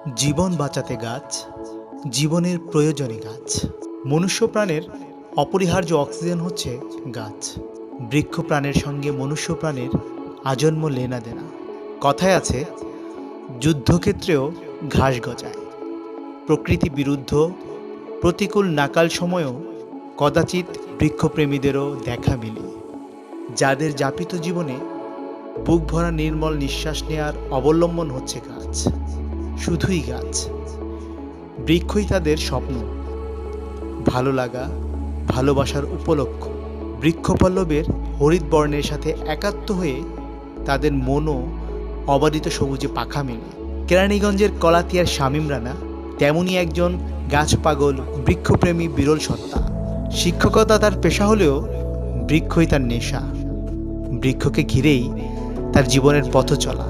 জীবন বাঁচাতে গাছ, জীবনের প্রয়োজনে গাছ। মনুষ্য প্রাণের অপরিহার্য অক্সিজেন হচ্ছে গাছ। বৃক্ষ প্রাণের সঙ্গে মনুষ্য প্রাণের আজন্ম লেনাদেনা। কথায় আছে, যুদ্ধক্ষেত্রেও ঘাস গজায়। প্রকৃতি বিরুদ্ধ প্রতিকূল নাকাল সময়েও কদাচিৎ বৃক্ষপ্রেমীদেরও দেখা মেলে, যাদের যাপিত জীবনে বুক ভরা নির্মল নিঃশ্বাস নেয়ার অবলম্বন হচ্ছে গাছ, শুধুই গাছ। বৃক্ষই তাদের স্বপ্ন, ভালো লাগা, ভালোবাসার উপলক্ষ। বৃক্ষপল্লবের হরিৎ বর্ণের সাথে একাত্ম হয়ে তাদের মনও অবারিত সবুজে পাখা মেলে। কেরানীগঞ্জের কলাতিয়ার শামীম রানা তেমনই একজন গাছ পাগল, বৃক্ষপ্রেমী বিরল সত্তা। শিক্ষকতা তার পেশা হলেও বৃক্ষই তার নেশা। বৃক্ষকে ঘিরেই তার জীবনের পথ চলা।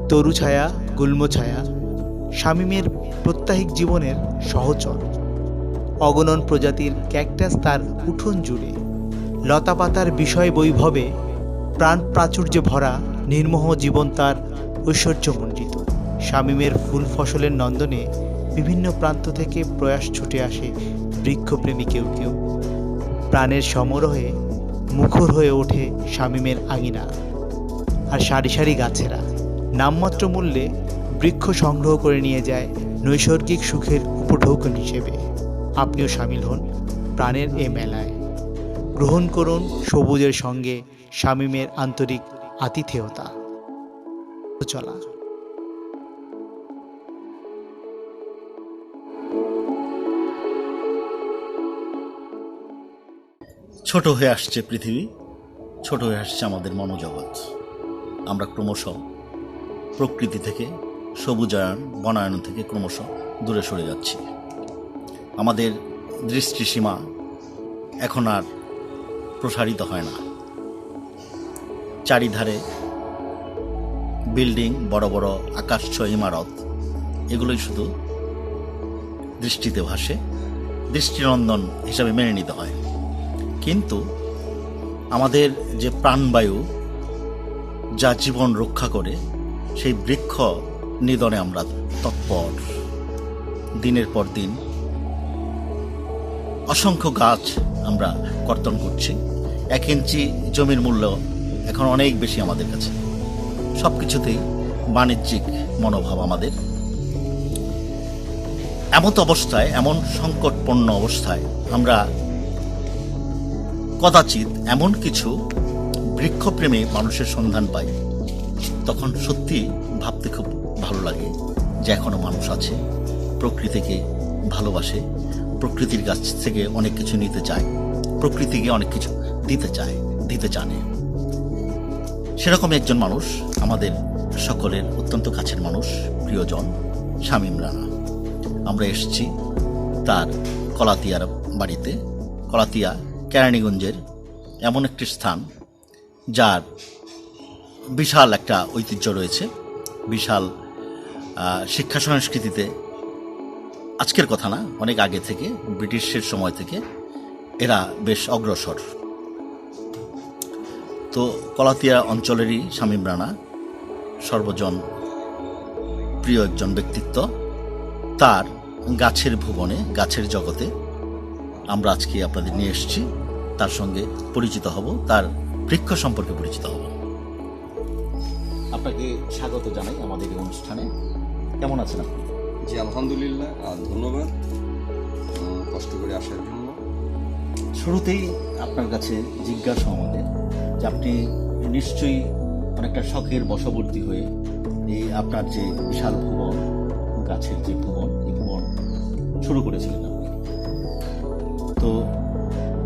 তরু ছায়া, গুল্ম ছায়া শামীমের প্রাত্যহিক জীবনের সহচর। অগণন প্রজাতির ক্যাকটাস তার উঠোন জুড়ে। লতাপাতার বিষয় বৈভবে প্রাণ প্রাচুর্যে ভরা নির্মোহ জীবন তার ঐশ্বর্যমণ্ডিত। শামীমের ফুল ফসলের নন্দনে বিভিন্ন প্রান্ত থেকে প্রয়াস ছুটে আসে বৃক্ষপ্রেমী কেউ কেউ। প্রাণের সমারোহে মুখর হয়ে ওঠে শামীমের আঙিনা। আর সারি সারি গাছেরা নামমাত্র মূল্যে বৃক্ষ সংগ্রহ করে নিয়ে যায় নৈসর্গিক সুখের উপঢৌকন হিসেবে। আপনিও সামিল হন প্রাণের এ মেলায়। গ্রহণ করুন সবুজের সঙ্গে শামীমের আন্তরিক আতিথেয়তা। চলা ছোট হয়ে আসছে পৃথিবী, ছোট হয়ে আসছে আমাদের মনোজগৎ। আমরা ক্রমশ প্রকৃতি থেকে, সবুজায়ন, বনায়ন থেকে ক্রমশ দূরে সরে যাচ্ছি। আমাদের দৃষ্টিসীমা এখন আর প্রসারিত হয় না। চারিধারে বিল্ডিং, বড় বড় আকাশছোঁয়া ইমারত, এগুলোই শুধু দৃষ্টিতে ভাসে, দৃষ্টিনন্দন হিসাবে মেনে নিতে হয়। কিন্তু আমাদের যে প্রাণবায়ু, যা জীবন রক্ষা করে, সেই বৃক্ষ নিধনে আমরা তৎপর। দিনের পর দিন অসংখ্য গাছ আমরা কর্তন করছি। 1 ইঞ্চি জমির মূল্য এখন অনেক বেশি আমাদের কাছে। সব কিছুতেই বাণিজ্যিক মনোভাব আমাদের। এমত অবস্থায়, এমন সংকটপূর্ণ অবস্থায় আমরা কদাচিৎ এমন কিছু বৃক্ষপ্রেমী মানুষের সন্ধান পাই, তখন সত্যি ভাবতে খুব ভালো লাগে যে এখনো মানুষ আছে, প্রকৃতিকে ভালোবাসে, প্রকৃতির কাছ থেকে অনেক কিছু নিতে চায়, প্রকৃতিকে অনেক কিছু দিতে জানে। সেরকম একজন মানুষ আমাদের সকলের অত্যন্ত কাছের মানুষ, প্রিয়জন শামীম রানা। আমরা এসেছি তার কলাতিয়ার বাড়িতে। কলাতিয়া কেরানীগঞ্জের এমন একটি স্থান যার বিশাল একটা ঐতিহ্য রয়েছে, বিশাল শিক্ষা সংস্কৃতিতে। আজকের কথা না, অনেক আগে থেকে, ব্রিটিশের সময় থেকে এরা বেশ অগ্রসর। তো কলাতিয়া অঞ্চলেরই শামীম রানা সর্বজন প্রিয় একজন ব্যক্তিত্ব। তার গাছের ভুবনে, গাছের জগতে আমরা আজকে আপনাদের নিয়ে এসেছি। তার সঙ্গে পরিচিত হব, তার বৃক্ষ সম্পর্কে পরিচিত হব। আপনাকে স্বাগত জানাই আমাদের এই অনুষ্ঠানে। কেমন আছেন আপনি? জি আলহামদুলিল্লাহ, ধন্যবাদ কষ্ট করে আসার জন্য। শুরুতেই আপনার কাছে জিজ্ঞাসা আমাদের যে আপনি নিশ্চয়ই অনেকটা শখের বশবর্তী হয়ে এই আপনার যে বিশাল ভুবন, গাছের যে ভুবন, এই ভুবন শুরু করেছিলেন আপনি। তো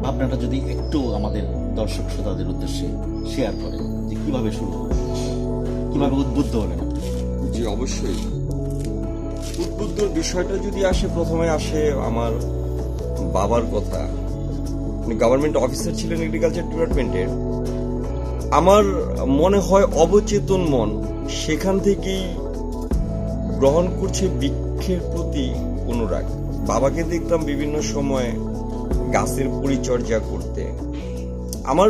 ভাবনাটা যদি একটু আমাদের দর্শক শ্রোতাদের উদ্দেশ্যে শেয়ার করেন যে কিভাবে শুরু হলো, কিভাবে উদ্বুদ্ধ হলেন আপনি? জি অবশ্যই। উদ্বুদ্ধর বিষয়টা যদি আসে, প্রথমে আসে আমার বাবার কথা। উনি গভর্নমেন্ট অফিসার ছিলেন এগ্রিকালচার ডিপার্টমেন্টের। আমার মনে হয় অবচেতন মন সেখান থেকেই গ্রহণ করছে বৃক্ষের প্রতি অনুরাগ। বাবাকে দেখতাম বিভিন্ন সময় গাছের পরিচর্যা করতে। আমার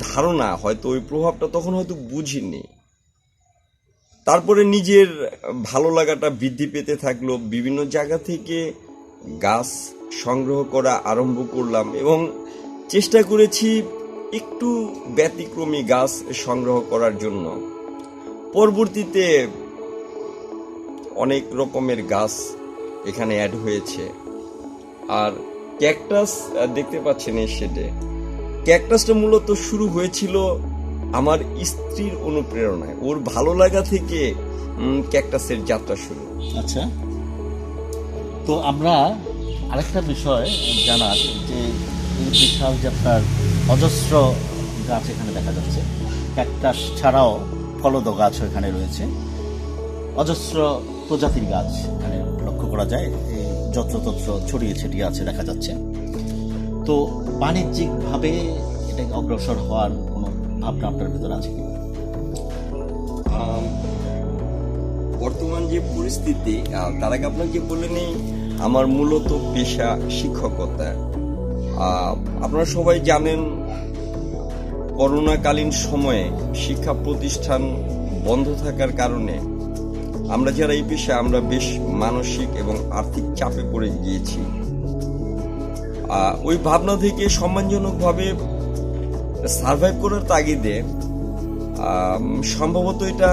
ধারণা হয়তো ওই প্রভাবটা তখন হয়তো বুঝিনি। তারপরে নিজের ভালো লাগাটা বৃদ্ধি পেতে থাকলো, বিভিন্ন জায়গা থেকে গাছ সংগ্রহ করা আরম্ভ করলাম এবং চেষ্টা করেছি একটু ব্যতিক্রমী গাছ সংগ্রহ করার জন্য। পরবর্তীতে অনেক রকমের গাছ এখানে অ্যাড হয়েছে। আর ক্যাকটাস দেখতে পাচ্ছেন এই শেডে, ক্যাকটাসটা মূলত শুরু হয়েছিল আমার স্ত্রীর অনুপ্রেরণায়, ওর ভালো লাগা থেকে ক্যাকটাসের যাত্রা শুরু। আচ্ছা, তো আমরা আরেকটা বিষয় জানার যে এই বিশাল যে আপনার অজস্র গাছ এখানে দেখা যাচ্ছে, ক্যাকটাস ছাড়াও ফলদ গাছ এখানে রয়েছে, অজস্র প্রজাতির গাছ এখানে লক্ষ্য করা যায়, এই যত্রতত্র ছড়িয়ে ছিটিয়ে আছে দেখা যাচ্ছে। তো বাণিজ্যিকভাবে এটাকে অগ্রসর হওয়ার কোনো ভাবনা আপনার ভিতরে আছে কি? বর্তমান যে পরিস্থিতি, তার আগে আপনাকে বলে নেই আমার মূলত পেশা শিক্ষকতা। আপনারা সবাই জানেন করোনাকালীন সময়ে শিক্ষা প্রতিষ্ঠান বন্ধ থাকার কারণে আমরা যারা এই পেশায় আমরা বেশ মানসিক এবং আর্থিক চাপে পড়ে গিয়েছি। ওই ভাবনা থেকে সম্মানজনকভাবে সার্ভাইভ করার তাগিদে সম্ভবত এটা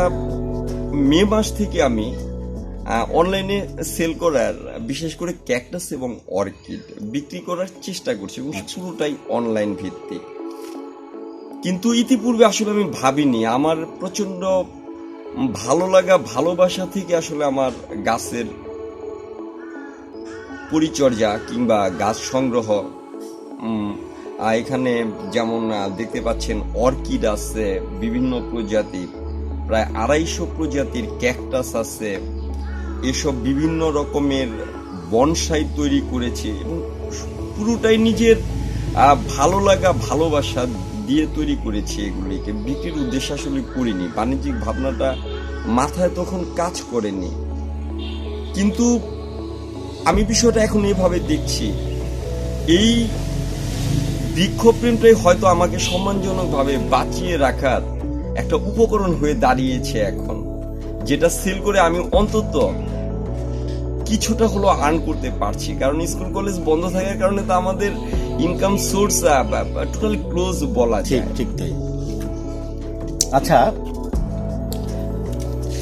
মে মাস থেকে আমি অনলাইনে সেল করার, বিশেষ করে ক্যাকটাস এবং অর্কিড বিক্রি করার চেষ্টা করছি এবং পুরোটাই অনলাইন ভিত্তিক। কিন্তু ইতিপূর্বে আসলে আমি ভাবিনি আমার প্রচন্ড ভালো লাগা ভালোবাসা থেকে আসলে আমার গাছের পরিচর্যা কিংবা গাছ সংগ্রহ, এখানে যেমন দেখতে পাচ্ছেন অর্কিড আছে বিভিন্ন প্রজাতির, প্রায় 250 প্রজাতির ক্যাকটাস আছে, এসব বিভিন্ন রকমের বনসাই তৈরি করেছি এবং পুরোটাই নিজের ভালো লাগা ভালোবাসা দিয়ে তৈরি করেছি। এগুলিকে বিক্রির উদ্দেশ্যে আসলে করিনি, বাণিজ্যিক ভাবনাটা মাথায় তখন কাজ করেনি। কিন্তু আমি বিষয়টা এখন এভাবে দেখছি, এই বৃক্ষপ্রেমটাই হয়তো আমাকে সম্মানজনকভাবে বাঁচিয়ে রাখার একটা উপকরণ হয়ে দাঁড়িয়েছে এখন, যেটা সেল করে আমি অন্তত কিছুটা হলো আর্ন করতে পারছি। কারণ স্কুল কলেজ বন্ধ থাকার কারণে তো আমাদের ইনকাম সোর্স টোটালি ক্লোজ বলা যায়। ঠিক তাই। আচ্ছা,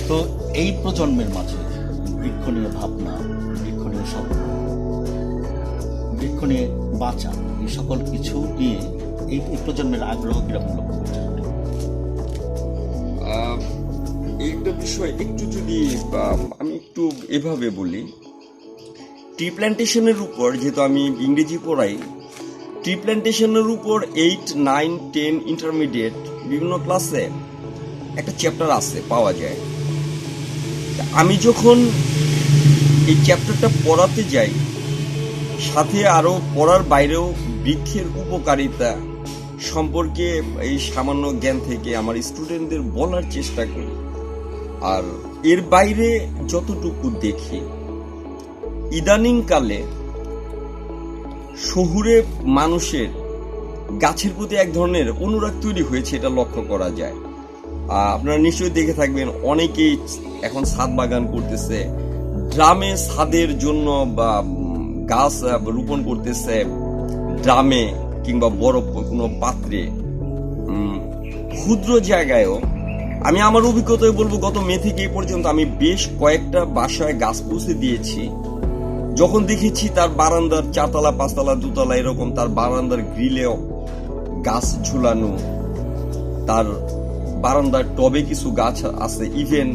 তো এই প্রজন্মের মাঝে বৃক্ষ নিয়ে ভাবনা, বৃক্ষ নিয়ে স্বপ্ন, বৃক্ষ নিয়ে বাঁচা, এই সকল কিছু নিয়ে এই প্রজন্মের আগ্রহ কিরকম লক্ষ্য করছেন? একটা বিষয় একটু যদি আমি একটু এভাবে বলি, ট্রি প্ল্যান্টেশনের উপর, যেহেতু আমি ইংরেজি পড়াই, ট্রি প্ল্যান্টেশনের উপর 8, 9, 10 ইন্টারমিডিয়েট বিভিন্ন ক্লাসে একটা চ্যাপ্টার আছে, পাওয়া যায়। আমি যখন এই চ্যাপ্টারটা পড়াতে যাই, সাথে আরো পড়ার বাইরেও বৃক্ষের উপকারিতা সম্পর্কে এই সামান্য জ্ঞান থেকে আমার স্টুডেন্টদের বলার চেষ্টা করি। আর এর বাইরে যতটুকু দেখি, ইদানিং কালে শহুরে মানুষের গাছের প্রতি এক ধরনের অনুরাগ তৈরি হয়েছে, এটা লক্ষ্য করা যায়। আপনারা নিশ্চয়ই দেখে থাকবেন অনেকেই এখন ছাদ বাগান করতেছে, ড্রামে ছাদের জন্য বা গাছ রোপণ করতেছে, ড্রামে কিংবা বড় কোনো পাত্রে, ক্ষুদ্র জায়গায়ও। আমি আমার অভিজ্ঞতায় বলবো, গত মে থেকে এই পর্যন্ত আমি বেশ কয়েকটা বাসায় গাছ পৌঁছে দিয়েছি। যখন দেখেছি তার বারান্দার 4 তলা 5 তলা 2 তলা এরকম তার বারান্দার গ্রিলেও গাছ ঝুলানো, তার বারান্দার টবে কিছু গাছ আছে, ইভেন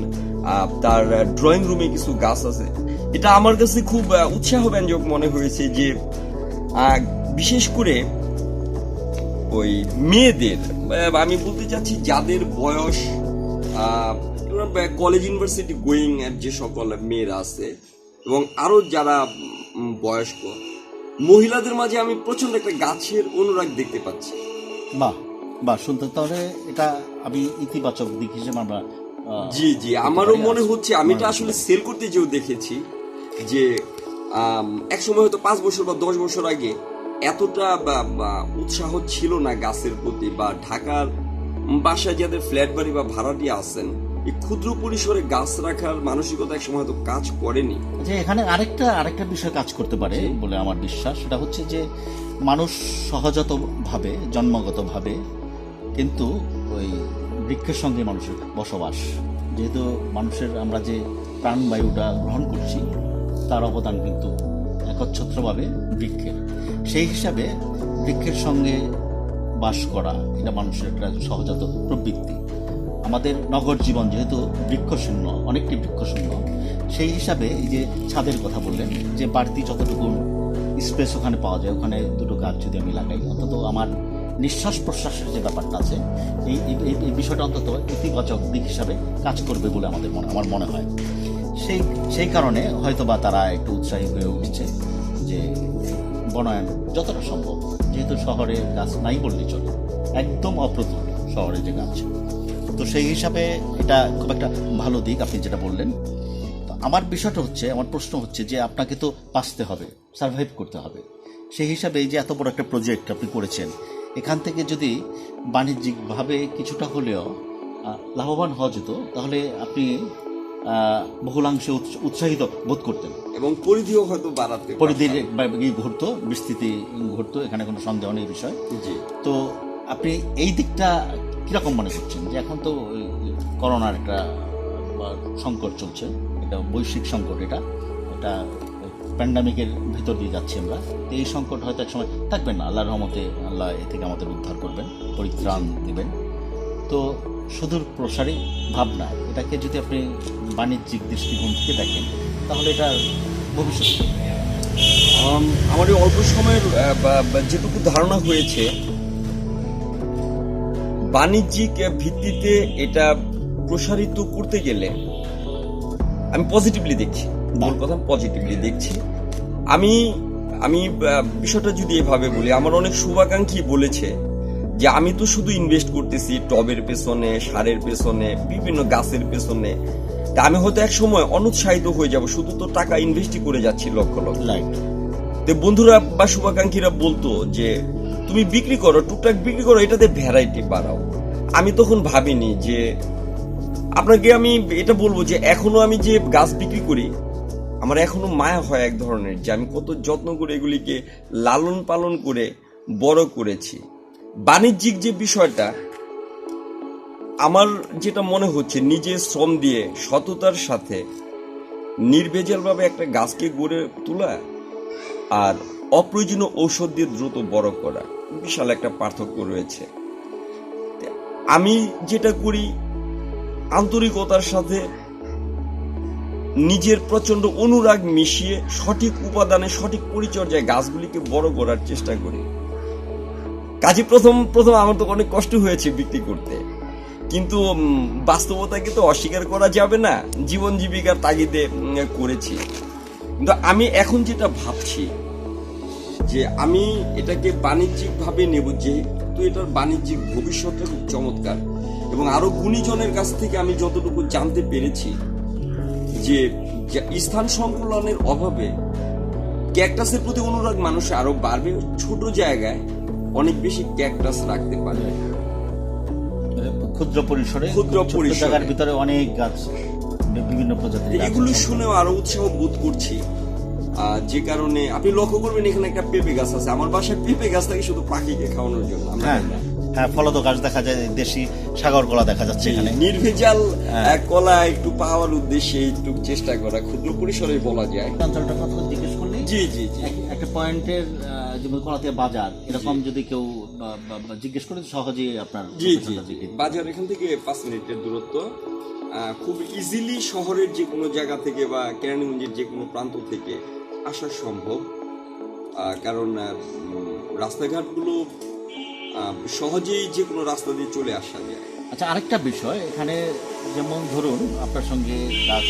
তার ড্রয়িং রুমে কিছু গাছ আছে, এটা আমার কাছে খুব উৎসাহব্যঞ্জক মনে হয়েছে। যে বিশেষ করে ওই মেয়েদের, আমি বলতে চাচ্ছি যাদের বয়স কলেজ ইউনিভার্সিটি গোয়িং যে সকল মেয়েরা আছে এবং আরো যারা বয়স্ক মহিলাদের মাঝে আমি প্রচন্ড একটা গাছের অনুরাগ দেখতে পাচ্ছি। বাহ বাহ, শুনতে তাহলে এটা আমি ইতিবাচক দিক হিসেবে আমরা জি জি আমারও মনে হচ্ছে। আমি এটা আসলে সেল করতে যেও দেখেছি যে এক সময় হয়তো 5 বছর বা 10 বছর আগে এতটা উৎসাহ ছিল না গাছের প্রতি, বা ঢাকার বাসায় যাদের ফ্ল্যাট বাড়ি বা ভাড়াটিয়া আছেন এই ক্ষুদ্র পরিসরে গাছ রাখার মানসিকতা এক সময় তো কাজ করেনি। যে এখানে আরেকটা বিষয় কাজ করতে পারে বলে আমার বিশ্বাস, সেটা হচ্ছে যে মানুষ সহজাতভাবে জন্মগতভাবে কিন্তু ওই বৃক্ষের সঙ্গে মানুষের বসবাস, যেহেতু মানুষের আমরা যে প্রাণবায়ুটা গ্রহণ করছি তার অবদান কিন্তু একচ্ছত্রভাবে বৃক্ষের। সেই হিসাবে বৃক্ষের সঙ্গে বাস করা এটা মানুষের একটা সহজাত প্রবৃত্তি। আমাদের নগর জীবন যেহেতু বৃক্ষশূন্য, অনেকটি বৃক্ষশূন্য, সেই হিসাবে এই যে ছাদের কথা বললেন, যে বাড়তি যতটুকু স্পেস ওখানে পাওয়া যায়, ওখানে দুটো গাছ যদি আমি লাগাই, অন্তত আমার নিঃশ্বাস প্রশ্বাসের যে ব্যাপারটা আছে এই বিষয়টা অন্তত ইতিবাচক দিক হিসাবে কাজ করবে বলে আমার মনে হয়। সেই কারণে হয়তো বা তারা একটু উৎসাহী হয়ে উঠছে যে বনায়ন যতটা সম্ভব, যেহেতু শহরে গাছ নাই বললেই চলে, একদম অপ্রতুল শহরে যে গাছ, তো সেই হিসাবে এটা খুব একটা ভালো দিক আপনি যেটা বললেন। তো আমার বিষয়টা হচ্ছে, আমার প্রশ্ন হচ্ছে যে আপনাকে তো বাঁচতে হবে, সার্ভাইভ করতে হবে, সেই হিসাবে এই যে এত বড় একটা প্রজেক্ট আপনি করেছেন, এখান থেকে যদি বাণিজ্যিকভাবে কিছুটা হলেও লাভবান হওয়া যেত, তাহলে আপনি বহুলাংশে উৎসাহিত বোধ করতেন এবং পরিধিও হয়তো বাড়াতে, পরিধির ঘুরতো, বিস্তৃতি ঘুরতো, এখানে কোনো সন্দেহ নেই বিষয়। জি। তো আপনি এই দিকটা কিরকম মনে করছেন যে এখন তো করোনার একটা সংকট চলছে, এটা বৈশ্বিক সংকট, এটা প্যান্ডামিকের ভিতর দিয়ে যাচ্ছি আমরা, তো এই সংকট হয়তো এক সময় থাকবে না, আল্লাহর রহমতে আল্লাহ এ থেকে আমাদের উদ্ধার করবেন, পরিত্রাণ দিবেন। তো সুদূর প্রসারী ভাবনা, এটাকে যদি আপনি বাণিজ্যিক দৃষ্টিকোণ থেকে দেখেন, তাহলে এটা ভবিষ্যৎ আমার এই অল্প সময়ের যেটুকু ধারণা হয়েছে, বাণিজ্যিক ভিত্তিতে এটা প্রসারিত করতে গেলে আমি পজিটিভলি দেখছি, মূল কথা পজিটিভলি দেখছি। আমি বিষয়টা যদি এভাবে বলি, আমার অনেক শুভাকাঙ্ক্ষী বলেছে যে আমি তো শুধু ইনভেস্ট করতেছি টবের পেছনে, সারের পেছনে, বিভিন্ন গাছের পেছনে, তা আমি হয়তো এক সময় অনুৎসাহিত হয়ে যাব, শুধু তো টাকা ইনভেস্টই করে যাচ্ছি লক্ষ লক্ষ। তো বন্ধুরা বা শুভাকাঙ্ক্ষীরা বলতো যে তুমি বিক্রি করো, টুকটাক বিক্রি করো, এটাতে ভ্যারাইটি বাড়াও। আমি তখন ভাবিনি যে, আপনাকে আমি এটা বলবো যে এখনো আমি যে গাছ বিক্রি করি, আমার এখনো মায়া হয় এক ধরনের, যে আমি কত যত্ন করে এগুলিকে লালন পালন করে বড় করেছি। বাণিজ্যিক যে বিষয়টা, আমার যেটা মনে হচ্ছে, নিজের শ্রম দিয়ে সততার সাথে নির্ভেজালভাবে একটা গাছকে গড়ে তোলা আর অপ্রয়োজনীয় ঔষধ দিয়ে দ্রুত বড় করা, বিশাল একটা পার্থক্য রয়েছে। আমি যেটা করি, আন্তরিকতার সাথে নিজের প্রচন্ড অনুরাগ মিশিয়ে সঠিক উপাদানে সঠিক পরিচর্যায় গাছগুলিকে বড় করার চেষ্টা করি। কাজে প্রথম আমার তো অনেক কষ্ট হয়েছে বিক্রি করতে, কিন্তু বাস্তবতাকে তো অস্বীকার করা যাবে না, জীবন জীবিকার তাগিদে করেছি। কিন্তু আমি এখন যেটা ভাবছি যে আমি এটাকে বাণিজ্যিক ভাবে নেব, যেহেতু এটার বাণিজ্যিক ভবিষ্যৎটা খুব চমৎকার। এবং আরো গুণীজনের কাছ থেকে আমি যতটুকু জানতে পেরেছি যে স্থান সংকুলনের অভাবে ক্যাকটাসের প্রতি অনুরাগ মানুষের আরো বাড়বে, ছোট জায়গায় অনেক বেশি ক্যাকটাস রাখতে পারবে, ক্ষুদ্র পরিসরে জায়গার ভিতরে অনেক গাছ, বিভিন্ন প্রজাতির। এগুলো শুনেও আরো উৎসাহ বোধ করছি, যে কারণে আপনি লক্ষ্য করবেন এখানে একটা পেঁপে গাছ আছে। আমার বাসায় পেঁপে গাছ থাকে শুধু পাখিকে খাওয়ানোর জন্য। হ্যাঁ, ফলদ গাছ দেখা যায়, দেশি সাগর কলা দেখা যাচ্ছে এখানে। নির্ভেজাল কলা একটু পাওয়ার উদ্দেশ্যে একটু চেষ্টা করা, ক্ষুদ্র পরিসরে বলা যায়। অঞ্চলটার কথা জিজ্ঞেস করলে জি, একটা পয়েন্টের, যেমন কলাতিয়া বাজার, এরকম যদি কেউ জিজ্ঞেস করে সহজেই আপনার। জি, বাজার এখান থেকে 5 মিনিটের দূরত্ব, খুব ইজিলি শহরের যে কোনো জায়গা থেকে বা কেরানীগঞ্জের যে কোনো প্রান্ত থেকে আসা সম্ভব, কারণ রাস্তাঘাটগুলো সহজেই যে কোনো রাস্তা দিয়ে চলে আসা যায়। আচ্ছা, আরেকটা বিষয় এখানে, যেমন ধরুন আপনার সঙ্গে গাছ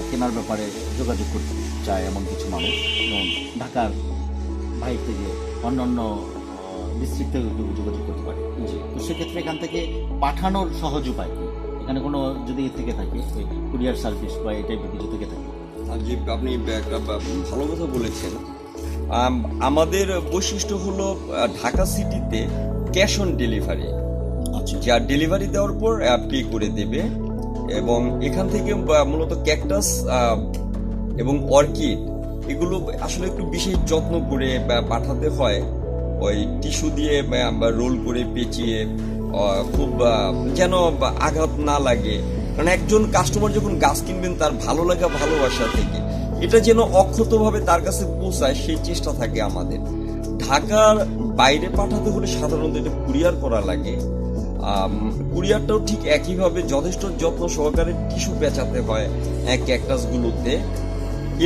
কেনার ব্যাপারে যোগাযোগ করতে চায় এমন কিছু মানুষ, যেমন ঢাকার বাইরে থেকে অন্যান্য ডিস্ট্রিক্ট থেকে যোগাযোগ করতে পারে। তো সেক্ষেত্রে এখান থেকে পাঠানোর সহজ উপায় কি? এখানে কোনো যদি থেকে থাকে কুরিয়ার সার্ভিস বা এই টাইপের কিছু থেকে থাকে? জি, আপনি একটা ভালো কথা বলেছেন। আমাদের বৈশিষ্ট্য হলো ঢাকা সিটিতে ক্যাশ অন ডেলিভারি। যা ডেলিভারি দেওয়ার পর পে করে দেবে, এবং এখান থেকে মূলত ক্যাকটাস এবং অর্কিড এগুলো আসলে একটু বিশেষ যত্ন করে পাঠাতে হয়, ওই টিস্যু দিয়ে রোল করে পেঁচিয়ে, খুব যেন আঘাত না লাগে। কারণ একজন কাস্টমার যখন গাছ কিনবেন তার ভালো লাগা ভালোবাসা থেকে এটা যেন অক্ষতভাবে তার কাছে পৌঁছায় সেই চেষ্টা থাকে আমাদের। ঢাকার বাইরে পাঠাতে হলে সাধারণত এটা কুরিয়ার করা লাগে। কুরিয়ারটাও ঠিক একইভাবে যথেষ্ট যত্ন সহকারে টিস্যু পেঁচাতে হয় ক্যাকটাসগুলোতে।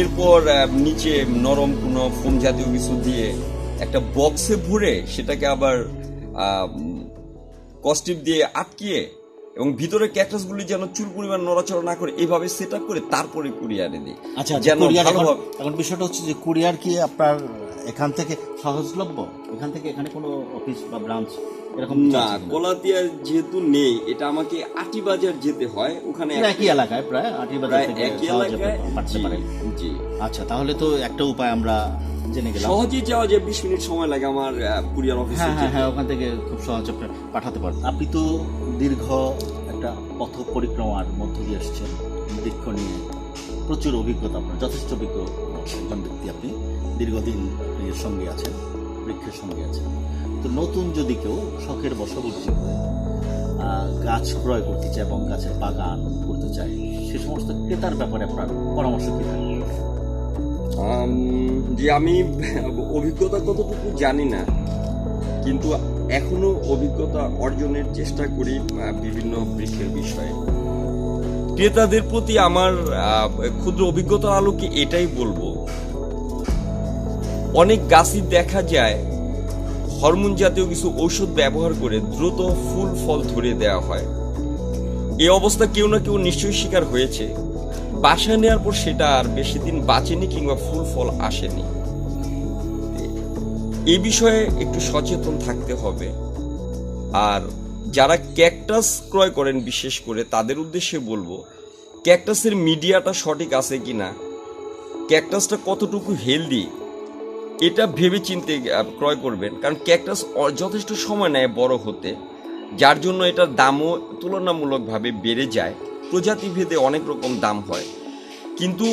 এরপর নিচে নরম কোনো ফোম জাতীয় কিছু দিয়ে একটা বক্সে ভরে সেটাকে আবার কস্টিপ দিয়ে আটকিয়ে এবং ভিতরে ক্যাকটাসগুলি যেন চুল পরিমাণ নড়াচড়া না করে এইভাবে সেট আপ করে তারপরে কুরিয়ারে দিই। আচ্ছা, যেন কুরিয়ার ভালোভাবে। এখন বিষয়টা হচ্ছে যে কুরিয়ার কি আপনার এখান থেকে সহজলভ্য? এখান থেকে এখানে কোনো অফিস বা ব্রাঞ্চ এরকম না, আছে কিনা? কলাতিয়া যেহেতু নেই, এটা আমাকে আটিবাজার যেতে হয়। ওখানে একই এলাকায় প্রায় আটিবাজার প্রায় থেকে একই সহজে এলাকায়। পাঠাতে জি, পারে। জি। আচ্ছা, তাহলে তো একটা উপায় আমরা জেনে গেলাম। সহজেই যাওয়া যায়, 20 মিনিট সময় লাগে আমার কুরিয়ার অফিসে হ্যাঁ হ্যাঁ যেতে। হ্যাঁ, ওখান থেকে খুব সহজে আপনি পাঠাতে পারেন। আপনি তো দীর্ঘ একটা পথ পরিক্রমার মধ্য দিয়ে এসেছেন, বৃক্ষ নিয়ে প্রচুর অভিজ্ঞতা, আপনার যথেষ্ট অভিজ্ঞ একজন ব্যক্তি। আপনি দীর্ঘদিন এর সঙ্গে আছেন, বৃক্ষের সঙ্গে আছেন। তো নতুন যদি কেউ শখের বশবর্তী হয়ে গাছ ক্রয় করতে চায় এবং গাছের বাগান করতে চায়, সে সমস্ত ক্রেতার ব্যাপারে আপনার পরামর্শ কি থাকবে? যে আমি অভিজ্ঞতা কতটুকু জানি না, কিন্তু এখনো অভিজ্ঞতা অর্জনের চেষ্টা করি বিভিন্ন বৃক্ষের বিষয়ে। ক্রেতাদের প্রতি আমার ক্ষুদ্র অভিজ্ঞতার আলোকে এটাই বলবো, অনেক গাছই দেখা যায় হরমোন জাতীয় কিছু ঔষধ ব্যবহার করে দ্রুত ফুল ফল ধরে দেওয়া হয়। এই অবস্থা কেউ না কেউ নিশ্চয়ই শিকার হয়েছে। বাসায় নেওয়ার পর সেটা আর বেশি দিন বাঁচেনি কিংবা ফুল ফল আসেনি। এই বিষয়ে একটু সচেতন থাকতে হবে। আর যারা ক্যাকটাস ক্রয় করেন বিশেষ করে তাদের উদ্দেশ্যে বলবো, ক্যাকটাসের মিডিয়াটা সঠিক আছে কিনা, ক্যাকটাসটা কতটুকু হেলদি, এটা ভেবে চিন্তে ক্রয় করবেন। কারণ ক্যাকটাস যথেষ্ট সময় নেয় বড় হতে, যার জন্য এটার দামও তুলনামূলকভাবে বেড়ে যায়। প্রজাতি ভেদে অনেক রকম দাম হয়, কিন্তু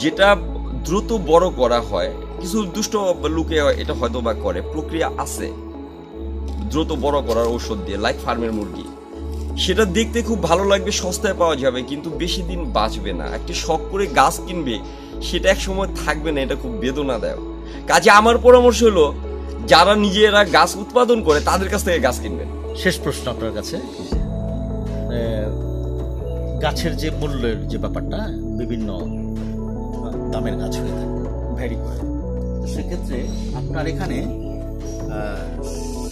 যেটা দ্রুত বড় করা হয়, কিছু দুষ্ট লোকে এটা হয়তো বা করে, প্রক্রিয়া আছে দ্রুত বড় করার ঔষধ দিয়ে, লাইক ফার্মের মুরগি। সেটা দেখতে খুব ভালো লাগবে, সস্তায় পাওয়া যাবে, কিন্তু বেশি দিন বাঁচবে না। একটি শখ করে গাছ কিনবে, সেটা এক সময় থাকবে না, এটা খুব বেদনাদায়ক। কাজে আমার পরামর্শ হলো, যারা নিজেরা গাছ উৎপাদন করে তাদের কাছ থেকে গাছ কিনবেন। শেষ প্রশ্ন আপনার কাছে, গাছের যে মূল্যের যে ব্যাপারটা, বিভিন্ন দামের গাছ হয়ে থাকে, ভ্যারি করে। তো সেক্ষেত্রে আপনার এখানে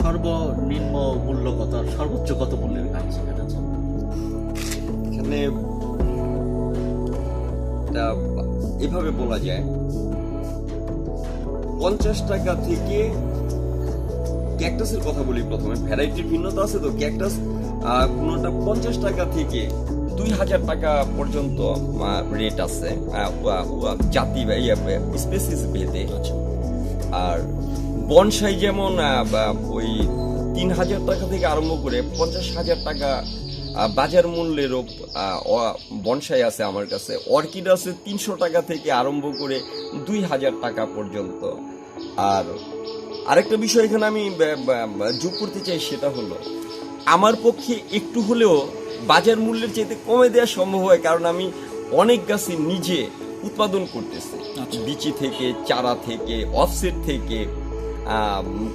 সর্বনিম্ন মূল্য কত আর সর্বোচ্চ কত মূল্যের গাছ এখানে আছে? এখানে এভাবে বলা যায়, 50 টাকা থেকে, ক্যাকটাসের কথা বলি প্রথমে, ভ্যারাইটির ভিন্নতা আছে তো। ক্যাকটাস কোনোটা 50 টাকা থেকে 2000 টাকা পর্যন্ত রেট আছে জাতি বা স্পেসিস ভেদে। আর বনসাই যেমন ওই 3000 টাকা থেকে আরম্ভ করে 50,000 টাকা বাজার মূল্যেরও বনসাই আছে আমার কাছে। অর্কিড আছে 300 টাকা থেকে আরম্ভ করে 2000 টাকা পর্যন্ত। আর আরেকটা বিষয় এখানে আমি যোগ করতে চাই, সেটা হলো আমার পক্ষে একটু হলেও বাজার মূল্যের চাইতে কমে দেওয়া সম্ভব হয়, কারণ আমি অনেক গাছই নিজে উৎপাদন করতেছি, বিচি থেকে, চারা থেকে, অফসেট থেকে।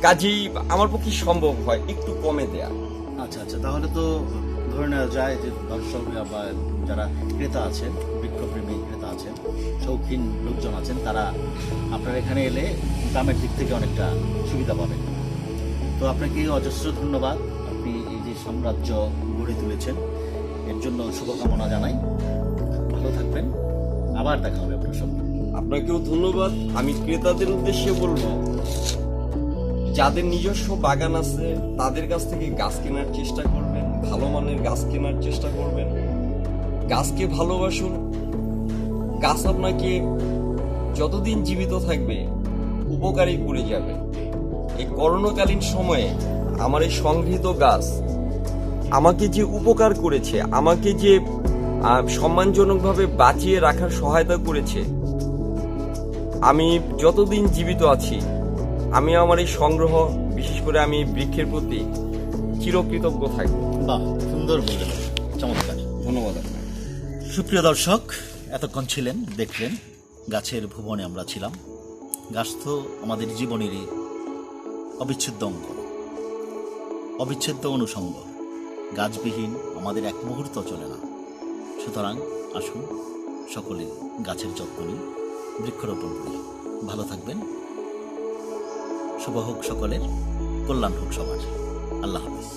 কাজেই আমার পক্ষে সম্ভব হয় একটু কমে দেয়া। আচ্ছা আচ্ছা, তাহলে তো ধরে নেওয়া যায় যে দর্শক বা যারা ক্রেতা আছেন, বৃক্ষপ্রেমী ক্রেতা আছেন, শৌখিন লোকজন আছেন, তারা আপনার এখানে এলে দামের দিক থেকে অনেকটা সুবিধা পাবেন। তো আপনাকে অজস্র ধন্যবাদ। আপনি এই যে সাম্রাজ্য গড়ে তুলেছেন, এর জন্য শুভকামনা জানাই। ভালো থাকবেন, আবার দেখা হবে আপনার সঙ্গে। আপনাকেও ধন্যবাদ। আমি ক্রেতাদের উদ্দেশ্যে বলবো, যাদের নিজস্ব বাগান আছে তাদের কাছ থেকে গাছ কেনার চেষ্টা করবেন, ভালো মানের গাছ কেনার চেষ্টা করবেন। গাছকে ভালোবাসুন। গাছ আপনাকে যতদিন জীবিত থাকবে উপকারী করে যাবে। এই করোনাকালীন সময়ে আমার এই সংগৃহীত গাছ আমাকে যে উপকার করেছে, আমাকে যে সম্মানজনকভাবে বাঁচিয়ে রাখার সহায়তা করেছে, আমি যতদিন জীবিত আছি আমি আমার এই সংগ্রহ, বিশেষ করে আমি বৃক্ষের প্রতি চিরকৃতজ্ঞ থাকব। বাহ, সুন্দর বললেন, চমৎকার। ধন্যবাদ আপনাকে। সুপ্রিয় দর্শক, এতক্ষণ ছিলেন, দেখলেন গাছের ভুবনে আমরা ছিলাম। গাছ তো আমাদের জীবনেরই অবিচ্ছেদ্য অঙ্গ, অবিচ্ছেদ্য অনুষঙ্গ। গাছবিহীন আমাদের এক মুহূর্ত চলে না। সুতরাং আসুন সকলে গাছের যত্ন নিই, বৃক্ষরোপণ করি। ভালো থাকবেন। শুভ হোক সকলের, কল্যাণ হোক সবার। আল্লাহ হাফেজ।